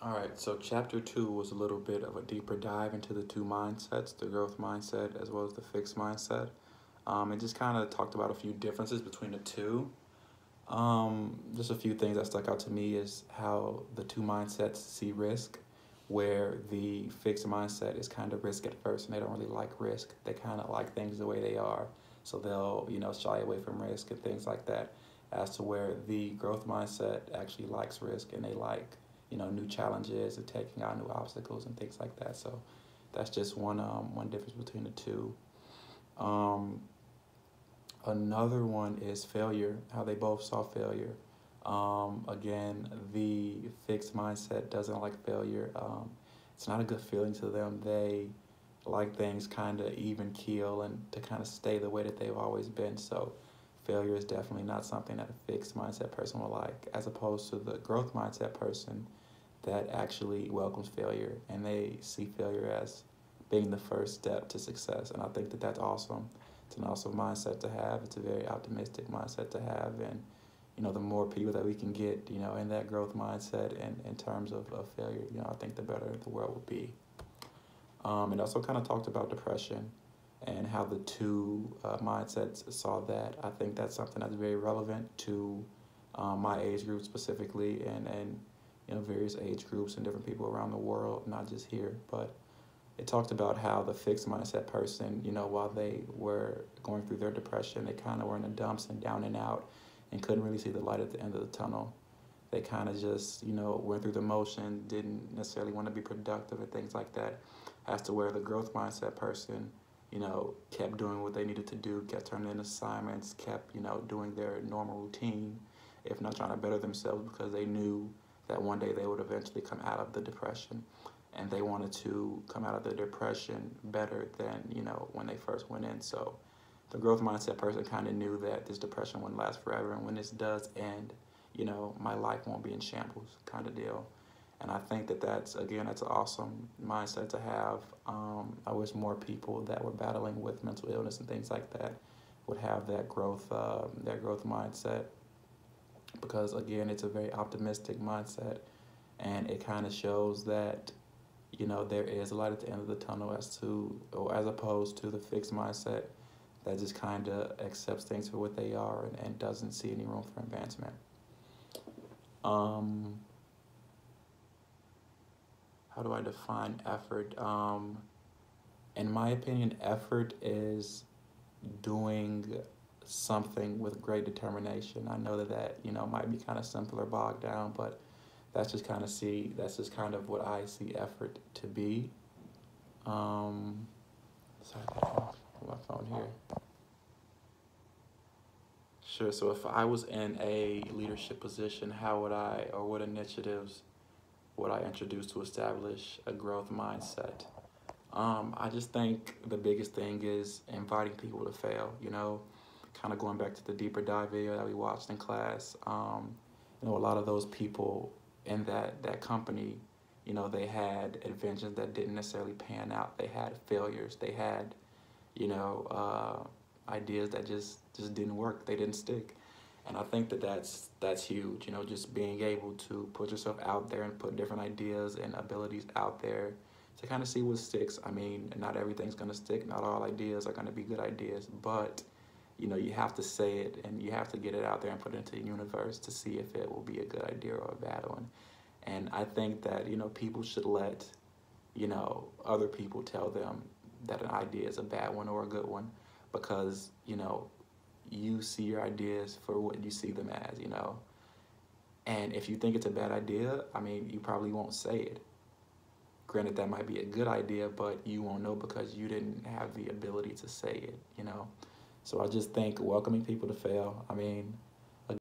All right, so chapter two was a little bit of a deeper dive into the two mindsets, the growth mindset as well as the fixed mindset. It just kind of talked about a few differences between the two. Just a few things that stuck out to me is how the two mindsets see risk, where the fixed mindset is kind of risk at first and they don't really like risk. They kind of like things the way they are. So they'll, shy away from risk and things like that. As to where the growth mindset actually likes risk and they like, new challenges and taking on new obstacles and things like that. So that's just one difference between the two. Um, Another one is failure, how they both saw failure. Again, the fixed mindset doesn't like failure. It's not a good feeling to them. They like things kind of even keel and to kind of stay the way that they've always been. So failure is definitely not something that a fixed mindset person will like, as opposed to the growth mindset person that actually welcomes failure and they see failure as being the first step to success. And I think that that's awesome. It's an awesome mindset to have. It's a very optimistic mindset to have. And, the more people that we can get, in that growth mindset and in terms of failure, I think the better the world will be. It also kind of talked about depression and how the two mindsets saw that. I think that's something that's very relevant to my age group specifically and various age groups and different people around the world, not just here. But it talked about how the fixed mindset person, while they were going through their depression, they kind of were in the dumps and down and out and couldn't really see the light at the end of the tunnel. They kind of just, went through the motion, didn't necessarily want to be productive and things like that. As to where the growth mindset person, kept doing what they needed to do, kept turning in assignments, kept, doing their normal routine, if not trying to better themselves because they knew that one day they would eventually come out of the depression and they wanted to come out of the depression better than, when they first went in. So the growth mindset person kind of knew that this depression wouldn't last forever. And when this does end, my life won't be in shambles kind of deal. And I think that that's an awesome mindset to have. I wish more people that were battling with mental illness and things like that would have that growth mindset because again, it's a very optimistic mindset, and it kind of shows that there is a light at the end of the tunnel as opposed to the fixed mindset that just kind of accepts things for what they are and doesn't see any room for advancement. Um, how do I define effort? In my opinion, effort is doing something with great determination. I know that might be kind of simple or bogged down, but that's just kind of what I see effort to be. Um, Sorry, my phone here. Sure. So if I was in a leadership position, how would I, or what initiatives would I introduce to establish a growth mindset? I just think the biggest thing is inviting people to fail. Kind of going back to the deeper dive video that we watched in class. A lot of those people in that company, they had inventions that didn't necessarily pan out. They had failures. They had ideas that just didn't work. They didn't stick. And I think that that's huge. Just being able to put yourself out there and put different ideas and abilities out there to kind of see what sticks. I mean, not everything's gonna stick. Not all ideas are gonna be good ideas, but you have to say it and you have to get it out there and put it into the universe to see if it will be a good idea or a bad one. And I think that people should let other people tell them that an idea is a bad one or a good one because you see your ideas for what you see them as. And if you think it's a bad idea, I mean, you probably won't say it. Granted, that might be a good idea, but you won't know because you didn't have the ability to say it. So I just think welcoming people to fail. I mean,